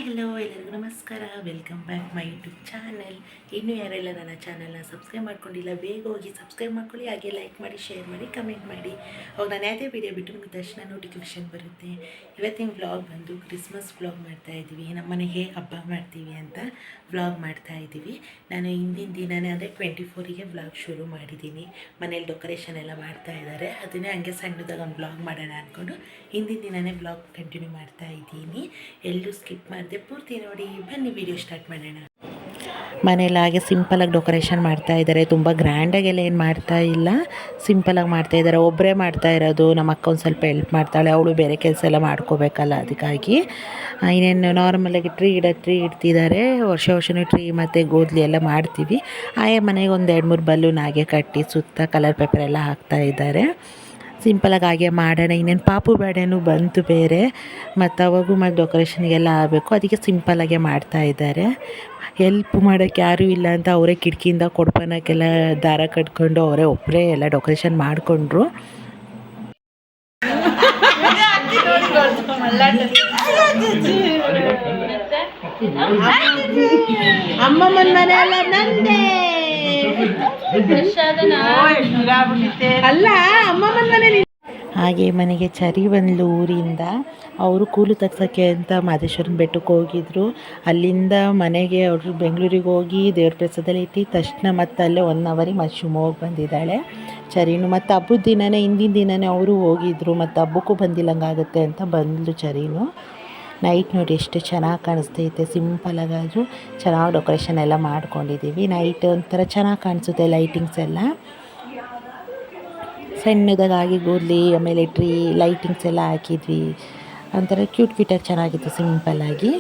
Hello ಎಲ್ಲರಿಗೂ ನಮಸ್ಕಾರ. Welcome back my YouTube channel. ಇನ್ನೂ ಯಾರೆಲ್ಲ ನನ್ನ ಚಾನಲ್ನ ಸಬ್ಸ್ಕ್ರೈಬ್ ಮಾಡ್ಕೊಂಡಿಲ್ಲ ಬೇಗ ಹೋಗಿ ಸಬ್ಸ್ಕ್ರೈಬ್ ಮಾಡ್ಕೊಳ್ಳಿ. ಹಾಗೆ ಲೈಕ್ ಮಾಡಿ, ಶೇರ್ ಮಾಡಿ, ಕಮೆಂಟ್ ಮಾಡಿ. ಅವಾಗ ನಾನು ಯಾವುದೇ ವೀಡಿಯೋ ಬಿಟ್ಟು ನಿಮಗೆ ತಕ್ಷಣ ನೋಟಿಫಿಕೇಷನ್ ಬರುತ್ತೆ. ಇವತ್ತಿನ ವ್ಲಾಗ್ ಬಂದು ಕ್ರಿಸ್ಮಸ್ ವ್ಲಾಗ್ ಮಾಡ್ತಾಯಿದ್ದೀವಿ. ನಮ್ಮ ಮನೆಗೆ ಹೇಗೆ ಹಬ್ಬ ಮಾಡ್ತೀವಿ ಅಂತ ವ್ಲಾಗ್ ಮಾಡ್ತಾಯಿದ್ದೀವಿ. ನಾನು ಹಿಂದಿನ ದಿನವೇ ಅಂದರೆ 24ಗೆ ವ್ಲಾಗ್ ಶುರು ಮಾಡಿದ್ದೀನಿ. ಮನೇಲಿ ಡೆಕೋರೇಷನ್ ಎಲ್ಲ ಮಾಡ್ತಾಯಿದ್ದಾರೆ. ಅದನ್ನೇ ಹಂಗೆ ಸಣ್ಣದಾಗ ಒಂದು ವ್ಲಾಗ್ ಮಾಡೋಣ ಅಂದ್ಕೊಂಡು ಹಿಂದಿನ ದಿನವೇ ವ್ಲಾಗ್ ಕಂಟಿನ್ಯೂ ಮಾಡ್ತಾಯಿದ್ದೀನಿ. ಎಲ್ಲರೂ ಸ್ಕಿಪ್ ಮಾಡಿದೆ, ಪೂರ್ತಿ ನೋಡಿ. ಬನ್ನಿ ವಿಡಿಯೋ ಸ್ಟಾರ್ಟ್ ಮಾಡೋಣ. ಮನೇಲಿ ಹಾಗೆ ಸಿಂಪಲಾಗಿ ಡೆಕೋರೇಷನ್ ಮಾಡ್ತಾಯಿದ್ದಾರೆ. ತುಂಬ ಗ್ರ್ಯಾಂಡಾಗೆಲ್ಲ ಏನು ಮಾಡ್ತಾ ಇಲ್ಲ, ಸಿಂಪಲಾಗಿ ಮಾಡ್ತಾಯಿದ್ದಾರೆ. ಒಬ್ಬರೇ ಮಾಡ್ತಾ ಇರೋದು. ನಮ್ಮ ಅಕ್ಕ ಒಂದು ಸ್ವಲ್ಪ ಹೆಲ್ಪ್ ಮಾಡ್ತಾಳೆ, ಅವಳು ಬೇರೆ ಕೆಲಸ ಎಲ್ಲ ಮಾಡ್ಕೋಬೇಕಲ್ಲ, ಅದಕ್ಕಾಗಿ ಇನ್ನೇನು ನಾರ್ಮಲಾಗಿ ಟ್ರೀ ಇಡ್ತಿದ್ದಾರೆ. ವರ್ಷವೂ ಟ್ರೀ ಮತ್ತು ಗೋಧಿ ಎಲ್ಲ ಮಾಡ್ತೀವಿ. ಆಯಾ ಮನೆಗೆ ಒಂದು 2-3 ಬಲೂನ್ ಹಾಗೆ ಕಟ್ಟಿ ಸುತ್ತ ಕಲರ್ ಪೇಪರ್ ಎಲ್ಲ ಹಾಕ್ತಾ ಇದ್ದಾರೆ. ಸಿಂಪಲಾಗಿ ಹಾಗೆ ಮಾಡೋಣ. ಇನ್ನೇನು ಪಾಪು ಬೇಡನೂ ಬಂತು ಬೇರೆ, ಮತ್ತು ಅವಾಗೂ ಮತ್ತು ಡೆಕೋರೇಷನ್ಗೆಲ್ಲ ಆಗಬೇಕು, ಅದಕ್ಕೆ ಸಿಂಪಲಾಗೆ ಮಾಡ್ತಾಯಿದ್ದಾರೆ. ಹೆಲ್ಪ್ ಮಾಡೋಕ್ಕೆ ಯಾರೂ ಇಲ್ಲ ಅಂತ ಅವರೇ ಕಿಟಕಿಯಿಂದ ಕೊಡ್ಪನಕ್ಕೆಲ್ಲ ದಾರ ಕಟ್ಕೊಂಡು ಅವರೇ ಒಬ್ಬರೇ ಎಲ್ಲ ಡೆಕೋರೇಷನ್ ಮಾಡಿಕೊಂಡ್ರು. ಅಮ್ಮಮ್ಮನ ಮನೆ ಅಲ್ಲ ನಂದೇ ಅಲ್ಲ, ಅಮ್ಮಮ್ಮನ ಮನೆ. ಹಾಗೆ ಮನೆಗೆ ಚರಿ ಬಂದ್ಲು ಊರಿಂದ. ಅವರು ಕೂಲು ತಗ್ಸೋಕ್ಕೆ ಅಂತ ಮಾದೇಶ್ವರನ ಬೆಟ್ಟಕ್ಕೆ ಹೋಗಿದ್ರು. ಅಲ್ಲಿಂದ ಮನೆಗೆ ಅವರು ಬೆಂಗಳೂರಿಗೆ ಹೋಗಿ ದೇವ್ರ ಪ್ರಸಾದಲ್ಲಿ ಇಟ್ಟು ತಕ್ಷಣ ಮತ್ತು ಅಲ್ಲೇ 1 ಅವರಿಗೆ ಮತ್ತು ಶಿವಮೊಗ್ಗ ಬಂದಿದ್ದಾಳೆ ಚರಿನು. ಮತ್ತು ಹಬ್ಬದ ದಿನವೇ ಹಿಂದಿನ ದಿನವೇ ಅವರು ಹೋಗಿದ್ರು, ಮತ್ತು ಹಬ್ಬಕ್ಕೂ ಬಂದಿಲ್ಲಂಗಾಗುತ್ತೆ ಅಂತ ಬಂದ್ಲು ಚರಿನು. ನೈಟ್ ನೋಡಿ ಎಷ್ಟು ಚೆನ್ನಾಗಿ ಕಾಣಿಸ್ತೈತೆ. ಸಿಂಪಲಾಗಾದರೂ ಚೆನ್ನಾಗಿ ಡೆಕೋರೇಷನ್ ಎಲ್ಲ ಮಾಡ್ಕೊಂಡಿದ್ದೀವಿ. ನೈಟ್ ಒಂಥರ ಚೆನ್ನಾಗಿ ಕಾಣಿಸುತ್ತೆ ಲೈಟಿಂಗ್ಸ್ ಎಲ್ಲ. ಸಣ್ಣದಾಗಿ ಗೋಧಿ ಆಮೇಲೆ ಟ್ರೀ ಲೈಟಿಂಗ್ಸ್ ಎಲ್ಲ ಹಾಕಿದ್ವಿ. ಒಂಥರ ಕ್ಯೂಟಾಗಿ ಚೆನ್ನಾಗಿತ್ತು ಸಿಂಪಲ್ಲಾಗಿ.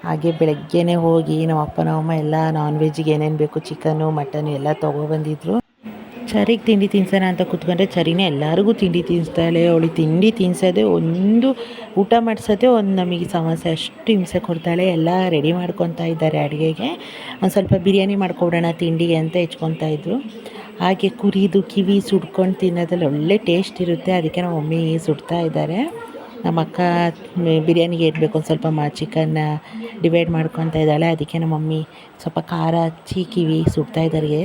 ಹಾಗೆ ಬೆಳಗ್ಗೆನೇ ಹೋಗಿ ನಮ್ಮ ಅಪ್ಪ ನಮ್ಮಮ್ಮ ಎಲ್ಲ ನಾನ್ ವೆಜ್ಜಿಗೆ ಏನೇನು ಬೇಕು ಚಿಕನ್ನು ಮಟನ್ನು ಎಲ್ಲ ತೊಗೊಬಂದಿದ್ರು. ಚರಿಗೆ ತಿಂಡಿ ತಿನ್ಸೋಣ ಅಂತ ಕೂತ್ಕೊಂಡ್ರೆ ಚರಿನೇ ಎಲ್ಲರಿಗೂ ತಿಂಡಿ ತಿನ್ನಿಸ್ತಾಳೆ. ಅವಳು ತಿಂಡಿ ತಿನ್ನಿಸೋದೇ ಒಂದು, ಊಟ ಮಾಡಿಸೋದೇ ಒಂದು ನಮಗೆ ಸಮಸ್ಯೆ, ಅಷ್ಟು ಹಿಂಸೆ ಕೊಡ್ತಾಳೆ. ಎಲ್ಲ ರೆಡಿ ಮಾಡ್ಕೊತಾ ಇದ್ದಾರೆ ಅಡುಗೆಗೆ. ಒಂದು ಸ್ವಲ್ಪ ಬಿರಿಯಾನಿ ಮಾಡ್ಕೊಬಿಡೋಣ ತಿಂಡಿಗೆ ಅಂತ ಹೆಚ್ಕೊತಾ ಇದ್ರು. ಹಾಗೆ ಕುರಿದು ಕಿವಿ ಸುಡ್ಕೊಂಡು ತಿನ್ನೋದ್ರಲ್ಲಿ ಒಳ್ಳೆ ಟೇಸ್ಟ್ ಇರುತ್ತೆ, ಅದಕ್ಕೆ ನಮ್ಮ ಮಮ್ಮಿ ಸುಡ್ತಾ ಇದ್ದಾರೆ. ನಮ್ಮ ಅಕ್ಕ ಬಿರಿಯಾನಿಗೆ ಏನು ಬೇಕು ಒಂದು ಸ್ವಲ್ಪ ಚಿಕನ್ನ ಡಿವೈಡ್ ಮಾಡ್ಕೊತಾ ಇದ್ದಾಳೆ. ಅದಕ್ಕೆ ನಮ್ಮ ಮಮ್ಮಿ ಸ್ವಲ್ಪ ಖಾರ ಹಚ್ಚಿ ಕಿವಿ ಸುಡ್ತಾ ಇದ್ದಾರೆ.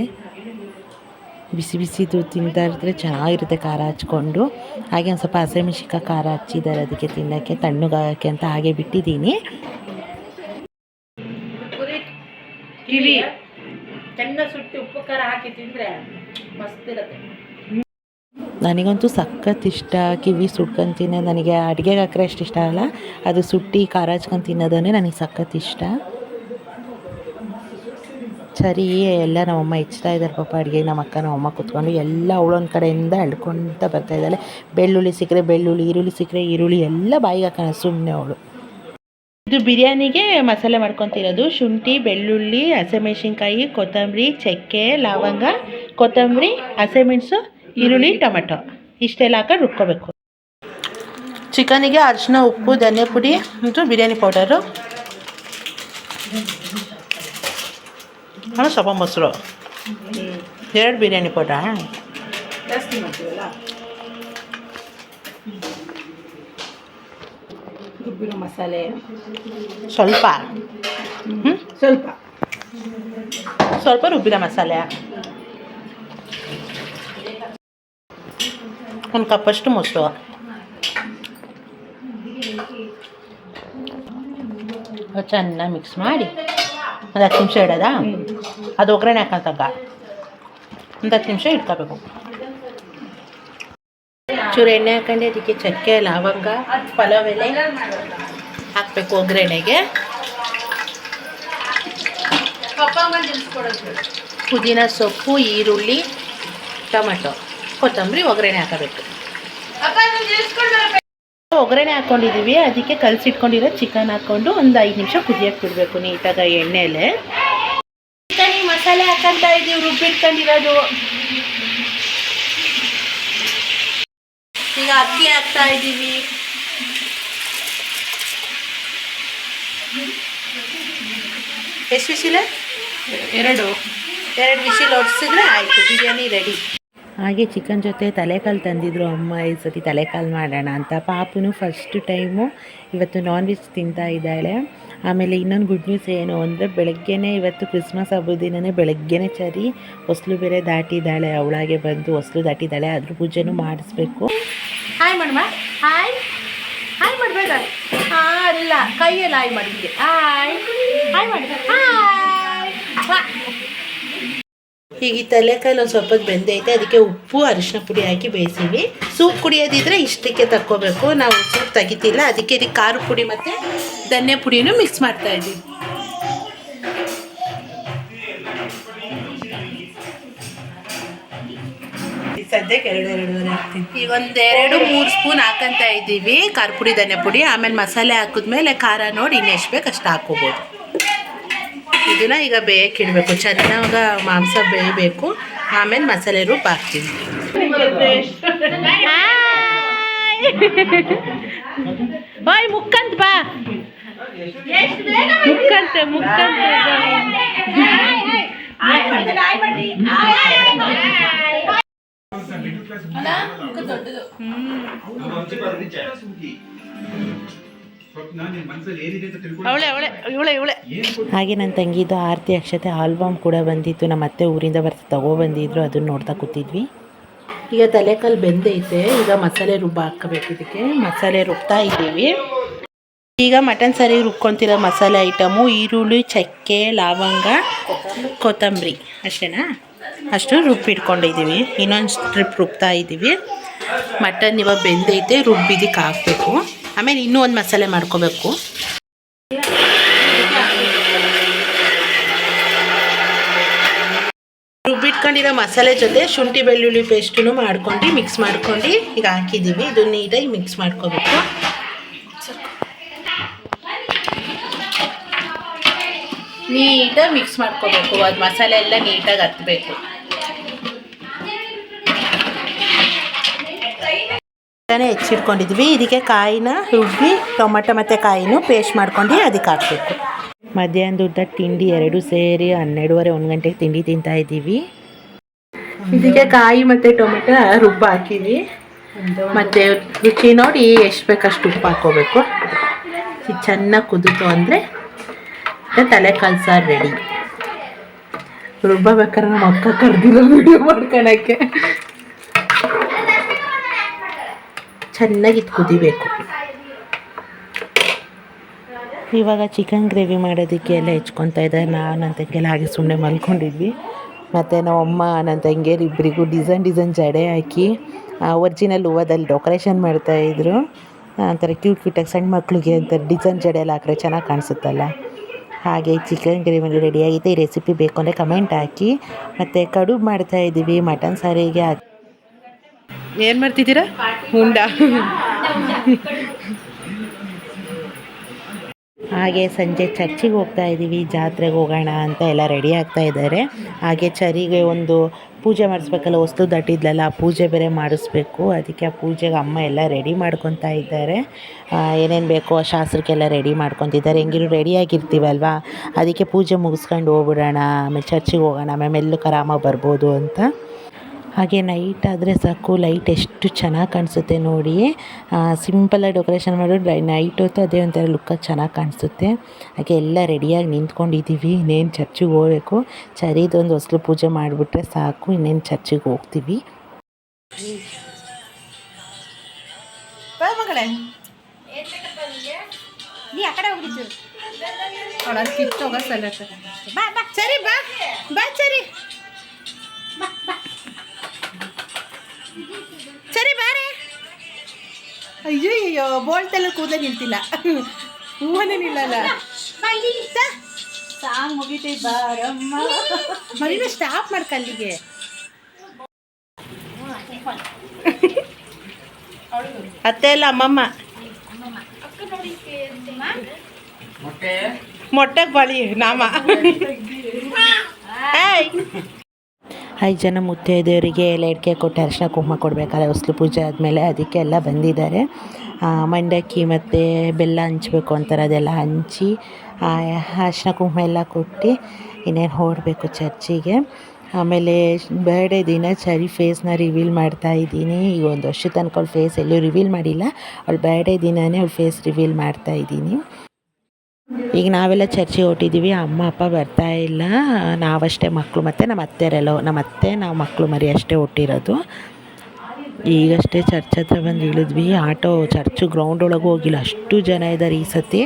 ಬಿಸಿ ಬಿಸಿದು ತಿಂತಾ ಇದ್ರೆ ಚೆನ್ನಾಗಿರುತ್ತೆ ಖಾರ ಹಚ್ಕೊಂಡು. ಹಾಗೆ ಒಂದು ಸ್ವಲ್ಪ ಹಸಿಮೆಣ್ಸಿನ್ಕಾಯಿ ಖಾರ ಹಚ್ಚಿದ್ದಾರೆ ಅದಕ್ಕೆ ತಿನ್ನೋಕ್ಕೆ, ತಣ್ಣಗಾಗೋಕ್ಕೆ ಅಂತ ಹಾಗೆ ಬಿಟ್ಟಿದ್ದೀನಿ. ಕಿವಿ ಚೆನ್ನಾಗಿ ಸುಟ್ಟು ಉಪ್ಪು ಖಾರ ಹಾಕಿ ತಿಂದರೆ ಮಸ್ತ್ ಇರುತ್ತೆ. ನನಗಂತೂ ಸಖತ್ ಇಷ್ಟ ಕಿವಿ ಸುಟ್ಕೊಂಡು ತಿನ್ನೋದು. ನನಗೆ ಅಡುಗೆಗೆ ಹಾಕ್ರೆ ಅಷ್ಟು ಇಷ್ಟ ಅಲ್ಲ, ಅದು ಸುಟ್ಟು ಖಾರ ಹಚ್ಕೊಂಡು ತಿನ್ನೋದಂದರೆ ನನಗೆ ಸಖತ್ ಇಷ್ಟ. ಸರಿ ಎಲ್ಲ ನಮ್ಮಮ್ಮ ಹೆಚ್ಚ್ತಾ ಇದ್ದಾರೆ ಪಾಪ ಅಡುಗೆ. ನಮ್ಮ ಅಕ್ಕ ನಮ್ಮಮ್ಮ ಕೂತ್ಕೊಂಡು ಎಲ್ಲ ಅವಳೊಂದು ಕಡೆಯಿಂದ ಎಳ್ಕೊಳ್ತಾ ಬರ್ತಾಯಿದ್ದಾಳೆ. ಬೆಳ್ಳುಳ್ಳಿ ಸಿಕ್ಕರೆ ಬೆಳ್ಳುಳ್ಳಿ, ಈರುಳ್ಳಿ ಸಿಕ್ಕರೆ ಈರುಳ್ಳಿ ಎಲ್ಲ ಬಾಯಿಗೆ ಹಾಕೋಣ ಸುಮ್ಮನೆ ಅವಳು. ಇದು ಬಿರಿಯಾನಿಗೆ ಮಸಾಲೆ ಮಾಡ್ಕೊತಿರೋದು. ಶುಂಠಿ, ಬೆಳ್ಳುಳ್ಳಿ, ಹಸಿಮೆಣ್ಸಿನ್ಕಾಯಿ, ಕೊತ್ತಂಬರಿ, ಚಕ್ಕೆ, ಲವಂಗ, ಕೊತ್ತಂಬರಿ, ಹಸಿಮೆಣಸು, ಈರುಳ್ಳಿ, ಟೊಮೆಟೊ ಇಷ್ಟೆಲ್ಲ ಹಾಕೊಂಡು ರುಬ್ಕೋಬೇಕು. ಚಿಕನಿಗೆ ಅರಿಶಿನ, ಉಪ್ಪು, ಧನಿಯಾ ಪುಡಿ ಮತ್ತು ಬಿರಿಯಾನಿ ಪೌಡರು, ಸ್ವಲ್ಪ ಮೊಸರು, 2 ಬಿರಿಯಾನಿ ಪೌಡ್ರಾ ಜಾಸ್ತಿ ಮಾಡ್ತೀವಲ್ಲ, ರುಬ್ಬಿರೋ ಮಸಾಲೆ ಸ್ವಲ್ಪ ಸ್ವಲ್ಪ ರುಬ್ಬಿರೋ ಮಸಾಲೆ, 1 ಕಪ್ಪಷ್ಟು ಮೊಸರು, ಚೆನ್ನಾಗಿ ಮಿಕ್ಸ್ ಮಾಡಿ ಒಂದು 10 ನಿಮಿಷ ಇಡೋದಾ. ಅದು ಒಗ್ಗರಣೆ ಹಾಕೋತಕ್ಕ ಒಂದು 10 ನಿಮಿಷ ಇಟ್ಕೋಬೇಕು. ಚೂರು ಎಣ್ಣೆ ಹಾಕೊಂಡು ಅದಕ್ಕೆ ಚಕ್ಕೆ, ಲವಂಗ, ಪಲಾವ್ ಎಲೆ ಹಾಕಬೇಕು ಒಗ್ಗರಣೆಗೆ. ಪುದೀನ ಸೊಪ್ಪು, ಈರುಳ್ಳಿ, ಟೊಮೆಟೊ, ಕೊತ್ತಂಬರಿ ಒಗ್ಗರಣೆ ಹಾಕಬೇಕು. ಒಗ್ಗರಣೆ ಹಾಕ್ಕೊಂಡಿದ್ದೀವಿ, ಅದಕ್ಕೆ ಕಲಸಿಟ್ಕೊಂಡಿರೋ ಚಿಕನ್ ಹಾಕ್ಕೊಂಡು ಒಂದು 5 ನಿಮಿಷ ಕುದಿಯಕ್ಕೆ ಬಿಡಬೇಕು ನೀಟಾಗಿ ಎಣ್ಣೆಲೆ. ಚಿಕನ್ ಮಸಾಲೆ ಹಾಕ್ತಾ ಇದ್ದೀವಿ ರುಬ್ಬಿಟ್ಕೊಂಡಿರೋದು. ಈಗ ಅಕ್ಕಿ ಹಾಕ್ತಾ ಇದ್ದೀವಿ. ಎಷ್ಟು ವಿಸಿಲ್? 2 ವಿಸಿಲ್ ಹೊಡ್ಸಿದ್ರೆ ಆಯಿತು, ಬಿರಿಯಾನಿ ರೆಡಿ. ಹಾಗೆ ಚಿಕನ್ ಜೊತೆ ತಲೆಕಾಲು ತಂದಿದ್ರು ಅಮ್ಮ, ಈ ಸತಿ ತಲೆಕಾಲು ಮಾಡೋಣ ಅಂತ. ಪಾಪುನು ಫಸ್ಟ್ ಟೈಮು ಇವತ್ತು ನಾನ್ ವೆಜ್ ತಿಂತಾ ಇದ್ದಾಳೆ. ಆಮೇಲೆ ಇನ್ನೊಂದು ಗುಡ್ ನ್ಯೂಸ್ ಏನು ಅಂದರೆ, ಬೆಳಗ್ಗೆನೇ ಇವತ್ತು ಕ್ರಿಸ್ಮಸ್ ಹಬ್ಬದ ದಿನವೇ ಬೆಳಗ್ಗೆನೇ ಚರಿ ಹೊಸ್ಲು ಬೇರೆ ದಾಟಿದ್ದಾಳೆ, ಅವಳಾಗೆ ಬಂದು ಹೊಸ್ಲು ದಾಟಿದ್ದಾಳೆ. ಅದ್ರ ಪೂಜೆನೂ ಮಾಡಿಸ್ಬೇಕು. ಹಾಯ್ ಮಾಡಮ್ಮ, ಹಾಯ್ ಹಾಯ್ ಮಾಡಬೇಡ. ಇಲ್ಲ ಕೈಯಲ್ಲಿ ಹಾಯ್ ಮಾಡಿದ್ದೆ. ಹಾಯ್ ಹಾಯ್ ಮಾಡಿ, ಹಾಯ್. ಈಗ ಈ ತಲೆಕಾಲು ಒಂದು ಸ್ವಲ್ಪ ಬೆಂದೈತೆ, ಅದಕ್ಕೆ ಉಪ್ಪು ಅರಿಶಿನ ಪುಡಿ ಹಾಕಿ ಬೇಯಿಸಿವಿ. ಸೂಪ್ ಕುಡಿಯೋದಿದ್ರೆ ಇಷ್ಟಕ್ಕೆ ತಕ್ಕೋಬೇಕು, ನಾವು ಸೂಪ್ ತೆಗಿತಿಲ್ಲ, ಅದಕ್ಕೆ ಇದಕ್ಕೆ ಖಾರ ಪುಡಿ ಮತ್ತು ಧನ್ಯ ಪುಡಿನೂ ಮಿಕ್ಸ್ ಮಾಡ್ತಾ ಇದ್ದೀವಿ. ಸದ್ಯಕ್ಕೆ ಎರಡೂವರೆ ಹಾಕ್ತೀನಿ. ಈಗ ಒಂದು 2-3 ಸ್ಪೂನ್ ಹಾಕಂತ ಇದ್ದೀವಿ ಖಾರ ಪುಡಿ ಧನ್ಯ ಪುಡಿ. ಆಮೇಲೆ ಮಸಾಲೆ ಹಾಕಿದ್ಮೇಲೆ ಖಾರ ನೋಡಿ ಇನ್ನೆಷ್ಟು ಬೇಕು ಅಷ್ಟು ಹಾಕ್ಕೋಬೋದು. ಇದನ್ನ ಈಗ ಬೇಯಕ್ಕಿಡಬೇಕು, ಚೆನ್ನಾಗ ಮಾಂಸ ಬೇಯಬೇಕು. ಆಮೇಲೆ ಮಸಾಲೆ ರೂಪ ಹಾಕ್ತೀವಿ. ಬಾಯ್ ಮುಕ್ಕಂತ ಬಾ, ಮುಕ್ಕಂತೆ ಮುಕ್ಕಂತೆ. ಹಾಗೆ ನನ್ನ ತಂಗಿದು ಆರತಿ ಅಕ್ಷತೆ ಆಲ್ಬಮ್ ಕೂಡ ಬಂದಿತ್ತು, ನಮ್ಮ ಅತ್ತೆ ಊರಿಂದ ತಗೊಬಂದಿದ್ರು, ಅದನ್ನ ನೋಡ್ತಾ ಕೂತಿದ್ವಿ. ಈಗ ತಲೆಕಾಲು ಬೆಂದೈತೆ, ಈಗ ಮಸಾಲೆ ರುಬ್ಬ ಹಾಕಬೇಕು. ಇದಕ್ಕೆ ಮಸಾಲೆ ರುಬ್ತಾ ಇದ್ದೀವಿ. ಈಗ ಮಟನ್ ಸಾರಿ ರುಬ್ಕೊತಿರೋ ಮಸಾಲೆ ಐಟಮು ಈರುಳ್ಳಿ, ಚಕ್ಕೆ, ಲವಂಗ, ಕೊತ್ತಂಬರಿ ಅಷ್ಟೇನಾ, ಅಷ್ಟು ರುಬ್ಬಿಟ್ಕೊಂಡಿದ್ದೀವಿ. ಇನ್ನೊಂದು ಸ್ಟ್ರಿಪ್ ರುಬ್ತಾ ಇದ್ದೀವಿ. ಮಟನ್ ಇವಾಗ ಬೆಂದೈತೆ, ರುಬ್ಬಿದ್ದಕ್ಕೆ ಹಾಕಬೇಕು. ಆಮೇಲೆ ಇನ್ನೂ ಒಂದು ಮಸಾಲೆ ಮಾಡ್ಕೋಬೇಕು. ರುಬ್ಬಿಟ್ಕೊಂಡಿರೋ ಮಸಾಲೆ ಜೊತೆ ಶುಂಠಿ ಬೆಳ್ಳುಳ್ಳಿ ಪೇಸ್ಟನ್ನು ಮಾಡ್ಕೊಂಡು ಮಿಕ್ಸ್ ಮಾಡ್ಕೊಂಡು ಈಗ ಹಾಕಿದ್ದೀವಿ. ಇದು ನೀಟಾಗಿ ಮಿಕ್ಸ್ ಮಾಡ್ಕೋಬೇಕು. ನೀಟಾಗಿ ಮಿಕ್ಸ್ ಮಾಡ್ಕೋಬೇಕು, ಅದು ಮಸಾಲೆ ಎಲ್ಲ ನೀಟಾಗಿ ಹತ್ತಬೇಕು. ಹೆಚ್ಚಿಟ್ಕೊಂಡಿದ್ವಿ. ಇದಕ್ಕೆ ಕಾಯಿನ ರುಬ್ಬಿ ಟೊಮೆಟೊ ಮತ್ತು ಕಾಯಿನೂ ಪೇಸ್ಟ್ ಮಾಡ್ಕೊಂಡು ಅದಕ್ಕೆ ಹಾಕಬೇಕು. ಮಧ್ಯಾಹ್ನದ ತಿಂಡಿ 2 ಸೇರಿ 12:30-1 ಗಂಟೆಗೆ ತಿಂಡಿ ತಿಂತಾ ಇದ್ದೀವಿ. ಇದಕ್ಕೆ ಕಾಯಿ ಮತ್ತು ಟೊಮೆಟೊ ರುಬ್ಬ ಹಾಕಿವಿ. ಮತ್ತು ರುಚಿ ನೋಡಿ ಎಷ್ಟು ಬೇಕಷ್ಟು ಉಪ್ಪು ಹಾಕ್ಕೋಬೇಕು. ಇದು ಚೆನ್ನಾಗಿ ಕುದಿತು ಅಂದರೆ ತಲೆಕಾಲು ಸಾರು ರೆಡಿ. ರುಬ್ಬಬೇಕಾದ್ರೆ ನಮ್ಮ ಅಕ್ಕ ಕರೆದಿಲ್ಲ ವಿಡಿಯೋ ಮಾಡ್ಕೊಳಕ್ಕೆ. ಚೆನ್ನಾಗಿ ಕುದಿಬೇಕು. ಇವಾಗ ಚಿಕನ್ ಗ್ರೇವಿ ಮಾಡೋದಕ್ಕೆ ಎಲ್ಲ ಹೆಚ್ಕೊತಾ ಇದ್ದಾರೆ. ನಾನು ನನ್ನ ತಂಗಿಯೆಲ್ಲ ಹಾಗೆ ಸುಮ್ಮನೆ ಮಲ್ಕೊಂಡಿದ್ವಿ. ಮತ್ತು ನಮ್ಮಮ್ಮ ನನ್ನ ತಂಗಿಯರು ಇಬ್ಬರಿಗೂ ಡಿಸೈನ್ ಜಡೆ ಹಾಕಿ ಒರಿಜಿನಲ್ ಹೂವದಲ್ಲಿ ಡೆಕೋರೇಷನ್ ಮಾಡ್ತಾಯಿದ್ರು. ಒಂಥರ ಕ್ಯೂಟಾಗಿ ಸಣ್ಣ ಮಕ್ಕಳಿಗೆ ಅಂತ ಡಿಸೈನ್ ಜಡೆ ಎಲ್ಲ ಹಾಕಿದ್ರೆ ಚೆನ್ನಾಗಿ ಕಾಣಿಸುತ್ತಲ್ಲ. ಹಾಗೆ ಚಿಕನ್ ಗ್ರೇವಿ ರೆಡಿಯಾಗಿದೆ. ಈ ರೆಸಿಪಿ ಬೇಕು ಅಂದರೆ ಕಮೆಂಟ್ ಹಾಕಿ. ಮತ್ತು ಕಡುಬು ಮಾಡ್ತಾಯಿದ್ದೀವಿ ಮಟನ್ ಸಾರಿಗೆ. ಏನು ಮಾಡ್ತಿದ್ದೀರಾ? ಉಂಡ. ಹಾಗೆ ಸಂಜೆ ಚರ್ಚಿಗೆ ಹೋಗ್ತಾ ಇದ್ದೀವಿ, ಜಾತ್ರೆಗೆ ಹೋಗೋಣ ಅಂತ ಎಲ್ಲ ರೆಡಿ ಆಗ್ತಾ ಇದ್ದಾರೆ. ಹಾಗೆ ಚರಿಗೆ ಒಂದು ಪೂಜೆ ಮಾಡಿಸ್ಬೇಕಲ್ಲ, ಹೊಸ್ತು ದಾಟಿದ್ಲಲ್ಲ, ಆ ಪೂಜೆ ಬೇರೆ ಮಾಡಿಸ್ಬೇಕು. ಅದಕ್ಕೆ ಆ ಪೂಜೆಗೆ ಅಮ್ಮ ಎಲ್ಲ ರೆಡಿ ಮಾಡ್ಕೊತಾ ಇದ್ದಾರೆ. ಏನೇನು ಬೇಕೋ ಆ ಶಾಸ್ತ್ರಕ್ಕೆಲ್ಲ ರೆಡಿ ಮಾಡ್ಕೊತಿದ್ದಾರೆ. ಹೆಂಗಿರು ರೆಡಿಯಾಗಿರ್ತೀವಲ್ವ, ಅದಕ್ಕೆ ಪೂಜೆ ಮುಗಿಸ್ಕೊಂಡು ಹೋಗ್ಬಿಡೋಣ, ಆಮೇಲೆ ಚರ್ಚಿಗೆ ಹೋಗೋಣ, ಆಮೇಲೆ ಮೆಲ್ಲಕ್ಕೆ ಆರಾಮಾಗಿ ಬರ್ಬೋದು ಅಂತ. ಹಾಗೆ ನೈಟ್ ಆದರೆ ಸಾಕು, ಲೈಟ್ ಎಷ್ಟು ಚೆನ್ನಾಗಿ ಕಾಣಿಸುತ್ತೆ ನೋಡಿ. ಸಿಂಪಲಾಗಿ ಡೆಕೋರೇಷನ್ ಮಾಡೋದು ನೈಟ್ ಹೊತ್ತು ಅದೇ ಒಂಥರ ಲುಕ್ಕಾಗಿ ಚೆನ್ನಾಗಿ ಕಾಣಿಸುತ್ತೆ. ಹಾಗೆ ಎಲ್ಲ ರೆಡಿಯಾಗಿ ನಿಂತ್ಕೊಂಡಿದ್ದೀವಿ. ಇನ್ನೇನು ಚರ್ಚಿಗೆ ಹೋಗಬೇಕು. ಚರಿದೊಂದು ಹೊಸ್ಲು ಪೂಜೆ ಮಾಡಿಬಿಟ್ರೆ ಸಾಕು, ಇನ್ನೇನು ಚರ್ಚಿಗೆ ಹೋಗ್ತೀವಿ. ಮಗಳೇ ನೀ ಆ ಕಡೆ ಹೋಗಿದ್ದು ಕಿತ್ತೋಗ ಸಲ ಬಾ ಬಾ ಸರಿ ಬಾ ಬಾ ಸರಿ ಬಾ ಬಾ ಸರಿ ಬಾರೆ. ಅಯ್ಯೋ ಅಯ್ಯೋ ಬೋಲ್ಟೆಲ್ಲ ಕೂದಲೇ ನಿಲ್ತಿಲ್ಲ, ಹೂವನೇ ನಿಲ್ಲಲ್ಲ. ಸಾಂಗ್ ಮುಗಿತೈ ಬಾರಮ್ಮ, ಮರಿನ ಸ್ಟಾಪ್ ಮಾಡ್ಕ ಅಲ್ಲಿಗೆ. ಅತ್ತೆ ಎಲ್ಲ ಅಮ್ಮಮ್ಮ ಮೊಟ್ಟೆಗೆ ಬಳಿ ನಾಮ. 5 ಜನ ಮುತ್ತೈದೆಯವರಿಗೆ ಎಲೆಡ್ಕೆ ಕೊಟ್ಟು ಅರಿಶಿನ ಕುಂಕುಮ ಕೊಡಬೇಕಲ್ಲ ಹೊಸ್ಲು ಪೂಜೆ ಆದಮೇಲೆ, ಅದಕ್ಕೆ ಎಲ್ಲ ಬಂದಿದ್ದಾರೆ. ಮಂಡಕ್ಕಿ ಮತ್ತು ಬೆಲ್ಲ ಹಂಚ್ಬೇಕು ಅಂತಾರೆ, ಅದೆಲ್ಲ ಹಂಚಿ ಅರಿಶಿನ ಕುಂಕುಮ ಎಲ್ಲ ಕೊಟ್ಟು ಇನ್ನೇನು ಹೊರಡಬೇಕು ಚರ್ಚಿಗೆ. ಆಮೇಲೆ ಬರ್ಡೇ ದಿನ ಚರಿ ಫೇಸ್ನ ರಿವೀಲ್ ಮಾಡ್ತಾ ಇದ್ದೀನಿ. ಈಗ ಒಂದು ವರ್ಷ ತನಕ ಅವಳ ಫೇಸ್ ಎಲ್ಲೂ ರಿವೀಲ್ ಮಾಡಿಲ್ಲ. ಅವಳ ಬರ್ಡೇ ದಿನವೇ ಅವಳ ಫೇಸ್ ರಿವೀಲ್ ಮಾಡ್ತಾ ಇದ್ದೀನಿ. ಈಗ ನಾವೆಲ್ಲ ಚರ್ಚಿಗೆ ಹೊಟ್ಟಿದ್ದೀವಿ. ಅಮ್ಮ ಅಪ್ಪ ಬರ್ತಾ ಇಲ್ಲ, ನಾವಷ್ಟೇ ಮಕ್ಕಳು ಮತ್ತು ನಮ್ಮ ಅತ್ತೆಯರೆಲ್ಲ, ನಮ್ಮ ಅತ್ತೆ ನಾವು ಮಕ್ಕಳು ಮರಿ ಅಷ್ಟೇ ಹುಟ್ಟಿರೋದು. ಈಗಷ್ಟೇ ಚರ್ಚ್ ಹತ್ರ ಬಂದು ಇಳಿದ್ವಿ. ಆಟೋ ಚರ್ಚು ಗ್ರೌಂಡ್ ಒಳಗೆ ಹೋಗಿಲ್ಲ, ಅಷ್ಟು ಜನ ಇದ್ದಾರೆ ಈ ಸತಿ.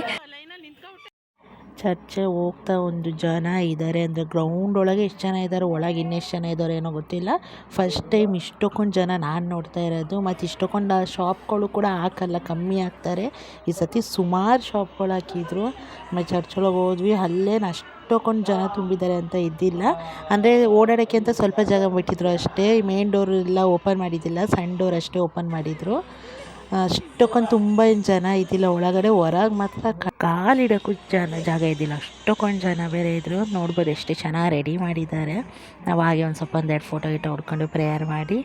ಚರ್ಚೆ ಹೋಗ್ತಾ ಒಂದು ಜನ ಇದ್ದಾರೆ ಅಂದರೆ ಗ್ರೌಂಡ್ ಒಳಗೆ ಎಷ್ಟು ಜನ ಇದ್ದಾರೆ, ಒಳಗೆ ಇನ್ನೆಷ್ಟು ಜನ ಇದ್ದಾರೆ ಏನೋ ಗೊತ್ತಿಲ್ಲ. ಫಸ್ಟ್ ಟೈಮ್ ಇಷ್ಟೊಂದು ಜನ ನಾನು ನೋಡ್ತಾ ಇರೋದು. ಮತ್ತು ಇಷ್ಟೊಂದು ಶಾಪ್ಗಳು ಕೂಡ ಹಾಕಲ್ಲ, ಕಮ್ಮಿ ಹಾಕ್ತಾರೆ. ಈ ಸತಿ ಸುಮಾರು ಶಾಪ್ಗಳು ಹಾಕಿದ್ರು. ಆಮೇಲೆ ಚರ್ಚ್ ಒಳಗೆ ಹೋದ್ವಿ, ಅಲ್ಲೇನು ಅಷ್ಟೊಂದು ಜನ ತುಂಬಿದ್ದಾರೆ ಅಂತ ಇದ್ದಿಲ್ಲ. ಅಂದರೆ ಓಡಾಡೋಕ್ಕೆ ಅಂತ ಸ್ವಲ್ಪ ಜಾಗ ಬಿಟ್ಟಿದ್ರು ಅಷ್ಟೇ. ಮೇನ್ ಡೋರ್ ಎಲ್ಲ ಓಪನ್ ಮಾಡಿದ್ದಿಲ್ಲ, ಸಣ್ಣ ಡೋರ್ ಅಷ್ಟೇ ಓಪನ್ ಮಾಡಿದರು. ಅಷ್ಟೊಂದು ತುಂಬ ಏನು ಜನ ಇದ್ದಿಲ್ಲ ಒಳಗಡೆ. ಹೊರಗೆ ಮಾತ್ರ ಕಾಲಿಡೋಕ್ಕೂ ಜಾಗ ಇದ್ದಿಲ್ಲ, ಅಷ್ಟೊಂದು ಜನ ಬೇರೆ ಇದ್ದರು. ನೋಡ್ಬೋದು ಎಷ್ಟು ಚೆನ್ನಾಗಿ ರೆಡಿ ಮಾಡಿದ್ದಾರೆ. ನಾವು ಹಾಗೆ ಒಂದು ಸ್ವಲ್ಪ ಒಂದೆರಡು ಫೋಟೋ ಗಿಟೋ ಹೊಡ್ಕೊಂಡು ಪ್ರೇಯರ್ ಮಾಡಿ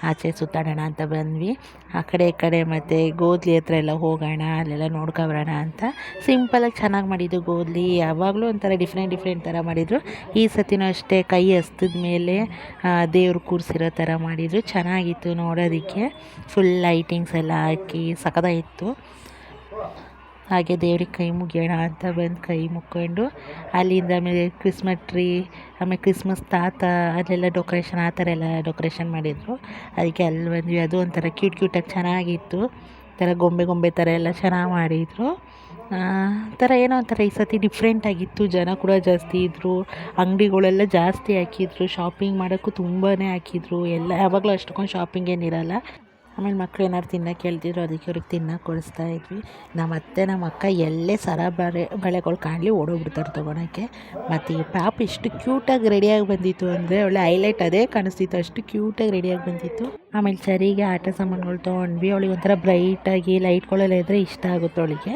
ಆಚೆ ಸುತ್ತಾಡೋಣ ಅಂತ ಬಂದ್ವಿ. ಆ ಕಡೆ ಈ ಕಡೆ ಮತ್ತು ಗೋದ್ಲಿ ಹತ್ರ ಎಲ್ಲ ಹೋಗೋಣ, ಅಲ್ಲೆಲ್ಲ ನೋಡ್ಕೊಬರೋಣ ಅಂತ ಸಿಂಪಲಾಗಿ ಚೆನ್ನಾಗಿ ಮಾಡಿದ್ದು ಗೋದ್ಲಿ. ಯಾವಾಗಲೂ ಒಂಥರ ಡಿಫ್ರೆಂಟ್ ಥರ ಮಾಡಿದರು. ಈ ಸತಿನೂ ಅಷ್ಟೇ ಕೈ ಹಸ್ತದ ಮೇಲೆ ದೇವ್ರು ಕೂರಿಸಿರೋ ಥರ ಮಾಡಿದರು. ಚೆನ್ನಾಗಿತ್ತು ನೋಡೋದಕ್ಕೆ. ಫುಲ್ ಲೈಟಿಂಗ್ಸ್ ಎಲ್ಲ ಹಾಕಿ ಸಖತ್ತಾಗಿತ್ತು. ಹಾಗೆ ದೇವ್ರಿಗೆ ಕೈ ಮುಗಿಯೋಣ ಅಂತ ಬಂದು ಕೈ ಮುಕ್ಕೊಂಡು ಅಲ್ಲಿಂದ ಆಮೇಲೆ ಕ್ರಿಸ್ಮಸ್ ಟ್ರೀ, ಆಮೇಲೆ ಕ್ರಿಸ್ಮಸ್ ತಾತ ಅಲ್ಲೆಲ್ಲ ಡೆಕೋರೇಷನ್ ಆ ಥರ ಎಲ್ಲ ಡೆಕೋರೇಷನ್ ಮಾಡಿದರು. ಅದಕ್ಕೆ ಅಲ್ಲಿ ಬಂದ್ವಿ. ಅದು ಒಂಥರ ಕ್ಯೂಟಾಗಿ ಚೆನ್ನಾಗಿತ್ತು. ಥರ ಗೊಂಬೆ ಥರ ಎಲ್ಲ ಚೆನ್ನಾಗಿ ಮಾಡಿದರು. ಥರ ಏನೋ ಒಂಥರ ಈ ಸತಿ ಡಿಫ್ರೆಂಟಾಗಿತ್ತು. ಜನ ಕೂಡ ಜಾಸ್ತಿ ಇದ್ದರು, ಅಂಗಡಿಗಳೆಲ್ಲ ಜಾಸ್ತಿ ಹಾಕಿದ್ರು, ಶಾಪಿಂಗ್ ಮಾಡೋಕ್ಕೂ ತುಂಬಾ ಹಾಕಿದ್ರು. ಎಲ್ಲ ಯಾವಾಗಲೂ ಅಷ್ಟೊಂದು ಶಾಪಿಂಗ್ ಏನಿರಲ್ಲ. ಆಮೇಲೆ ಮಕ್ಕಳು ಏನಾದ್ರು ತಿನ್ನೋಕೆ ಕೇಳ್ತಿದ್ರು, ಅದಕ್ಕೆ ಅವ್ರಿಗೆ ತಿನ್ನೋಕೆ ಕೊಡಿಸ್ತಾ ಇದ್ವಿ. ನಮ್ಮ ಅತ್ತೆ ನಮ್ಮ ಅಕ್ಕ ಎಲ್ಲೇ ಬಳೆಗಳು ಕಾಣಲಿ ಓಡೋಗ್ಬಿಡ್ತಾರೆ ತೊಗೊಳಕ್ಕೆ. ಮತ್ತು ಈ ಪಾಪ ಎಷ್ಟು ಕ್ಯೂಟಾಗಿ ರೆಡಿಯಾಗಿ ಬಂದಿತ್ತು ಅಂದರೆ ಒಳ್ಳೆ ಹೈಲೈಟ್ ಅದೇ ಕಾಣಿಸ್ತಿತ್ತು, ಅಷ್ಟು ಕ್ಯೂಟಾಗಿ ರೆಡಿಯಾಗಿ ಬಂದಿತ್ತು. ಆಮೇಲೆ ಸರಿಗೆ ಆಟ ಸಾಮಾನುಗಳು ತೊಗೊಂಡ್ವಿ. ಅವಳಿಗೆ ಒಂಥರ ಬ್ರೈಟಾಗಿ ಲೈಟ್ಗಳೆಲ್ಲ ಇದ್ದರೆ ಇಷ್ಟ ಆಗುತ್ತೆ ಅವಳಿಗೆ.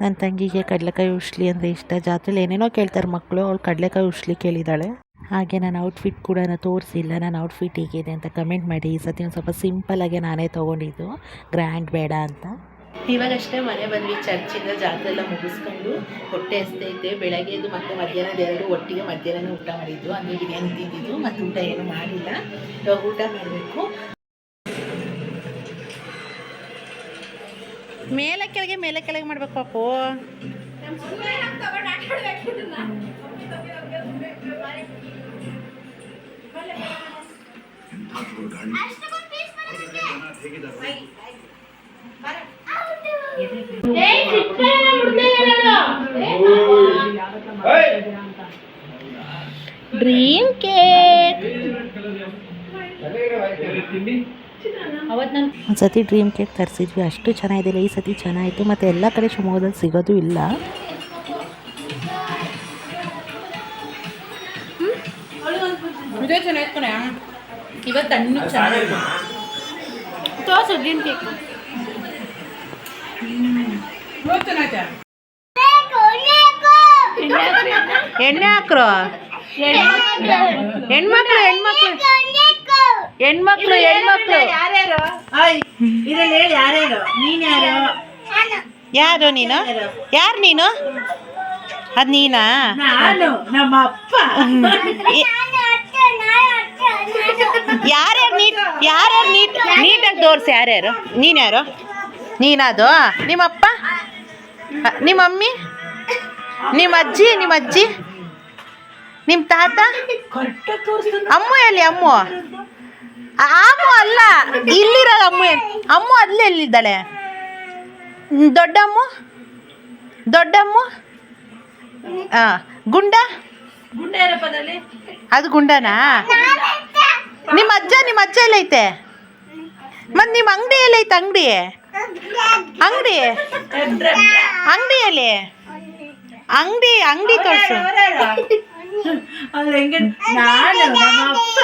ನನ್ನ ತಂಗಿಗೆ ಕಡಲೆಕಾಯಿ ಉಸ್ಲಿ ಅಂದರೆ ಇಷ್ಟ. ಜಾತ್ರೆಲಿ ಏನೇನೋ ಕೇಳ್ತಾರೆ ಮಕ್ಕಳು, ಅವಳು ಕಡಲೆಕಾಯಿ ಉಸ್ಲಿ ಕೇಳಿದ್ದಾಳೆ. ಹಾಗೆ ನಾನು ಔಟ್ಫಿಟ್ ಕೂಡ ತೋರಿಸಿಲ್ಲ. ನನ್ನ ಔಟ್ಫಿಟ್ ಹೇಗಿದೆ ಅಂತ ಕಮೆಂಟ್ ಮಾಡಿ. ಈ ಸತಿ ಒಂದು ಸ್ವಲ್ಪ ಸಿಂಪಲ್ಲಾಗೆ ನಾನೇ ತೊಗೊಂಡಿದ್ದು, ಗ್ರ್ಯಾಂಡ್ ಬೇಡ ಅಂತ. ಇವಾಗಷ್ಟೇ ಮನೆ ಬಂದ್ವಿ ಚರ್ಚಿಂದ. ಜಾತ್ರೆ ಎಲ್ಲ ಮುಗಿಸ್ಕೊಂಡು ಹೊಟ್ಟೆ ಹಸ್ದೈತೆ. ಬೆಳಗ್ಗೆದು ಮತ್ತು ಮಧ್ಯಾಹ್ನದ ಎರಡು ಒಟ್ಟಿಗೆ ಮಧ್ಯಾಹ್ನ ಊಟ ಮಾಡಿದ್ದು. ಅಂದರೆ ಬಿರಿಯಾನಿ ತಿಂದಿದ್ದು, ಮತ್ತು ಊಟ ಏನೂ ಮಾಡಿಲ್ಲ. ಇವಾಗ ಊಟ ಮಾಡಬೇಕು. ಮೇಲೆ ಕೆಳಗೆ ಮಾಡ್ಬೇಕು ಪಾಪು. ಡ್ರೀಮ್ ಕೇಕ್ ಒಂದು ಸತಿ ಡ್ರೀಮ್ ಕೇಕ್ ತರಿಸಿದ್ವಿ, ಅಷ್ಟು ಚೆನ್ನಾಗಿದ್ದಿಲ್ಲ. ಈ ಸತಿ ಚೆನ್ನಾಗಿತ್ತು. ಮತ್ತು ಎಲ್ಲ ಕಡೆ ಶಿವಮೊಗ್ಗದಲ್ಲಿ ಸಿಗೋದು ಇಲ್ಲ. ಇವತ್ತು ಹಣ್ಣು ಚೆನ್ನಾಗಿತ್ತು. ತೋರಿಸು ಡ್ರೀಮ್ ಕೇಕ್. ಎಣ್ಣೆ ಹಾಕ್ರು. ಹೆಣ್ಮಕ್ಳು ಯಾರ್ಯಾರು ಇದರಲ್ಲಿ ಹೇಳಿ, ಯಾರ್ಯಾರು? ನೀನು ಯಾರು ನೀನು? ಯಾರು ನೀನು? ಅದು ನೀನಾ? ನಾನು ನಮ್ಮ ಅಪ್ಪ. ಯಾರ್ಯಾರು ನೀಟಾಗಿ ತೋರಿಸಿ. ಯಾರ್ಯಾರು? ನೀನ್ಯಾರು? ನೀನದು? ನಿಮ್ಮಪ್ಪ, ನಿಮ್ಮ ಮಮ್ಮಿ, ನಿಮ್ಮ ಅಜ್ಜಿ, ನಿಮ್ಮ ತಾತ, ಅಮ್ಮು ಎಲ್ಲಿ? ಅಮ್ಮು ಅಲ್ಲ, ಇಲ್ಲಿರೋದು ಅಮ್ಮು ಅಲ್ಲೇ ಎಲ್ಲಿದ್ದಾಳೆ? ದೊಡ್ಡಮ್ಮು ಗುಂಡ ಅದು ಗುಂಡನಾ? ನಿಮ್ಮ ಅಜ್ಜ ಎಲ್ಲೈತೆ? ಮತ್ತು ನಿಮ್ಮ ಅಂಗಡಿ ಎಲ್ಲೈತೆ? ಅಂಗಡಿಯಲ್ಲಿ ಅಂಗಡಿ ತೋರಿಸು. ನಾನು ನಮ್ಮ ಅಪ್ಪ.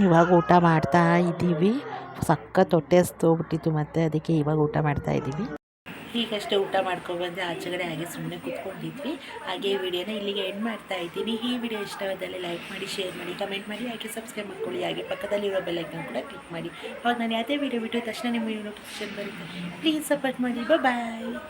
ಇವಾಗ ಊಟ ಮಾಡ್ತಾ ಇದ್ದೀವಿ. ಸಖತ್ ಹೊಟ್ಟೆ ಹಸ್ದೋಗ್ಬಿಟ್ಟಿತ್ತು, ಮತ್ತು ಅದಕ್ಕೆ ಇವಾಗ ಊಟ ಮಾಡ್ತಾ ಇದ್ದೀವಿ. ಈಗಷ್ಟೇ ಊಟ ಮಾಡ್ಕೊಬಂದು ಆಚೆಗಡೆ ಹಾಗೆ ಸುಮ್ಮನೆ ಕೂತ್ಕೊಂಡಿದ್ವಿ. ಹಾಗೆ ಈ ವಿಡಿಯೋನ ಇಲ್ಲಿಗೆ ಎಂಡ್ ಮಾಡ್ತಾ ಇದ್ದೀನಿ. ಈ ವಿಡಿಯೋ ಇಷ್ಟವಾದಲ್ಲಿ ಲೈಕ್ ಮಾಡಿ, ಶೇರ್ ಮಾಡಿ, ಕಮೆಂಟ್ ಮಾಡಿ, ಹಾಗೆ ಸಬ್ಸ್ಕ್ರೈಬ್ ಮಾಡ್ಕೊಳ್ಳಿ. ಹಾಗೆ ಪಕ್ಕದಲ್ಲಿರೋ ಬೆಲ್ ಐಕಾನ್ ಕೂಡ ಕ್ಲಿಕ್ ಮಾಡಿ. ಅವಾಗ ನಾನು ಯಾವುದೇ ವಿಡಿಯೋ ಬಿಟ್ಟು ತಕ್ಷಣ ನಿಮಗೆ ನೋಟಿಫಿಕೇಶನ್ ಬರುತ್ತೆ. ಪ್ಲೀಸ್ ಸಪೋರ್ಟ್ ಮಾಡಿ. ಬಾಯ್.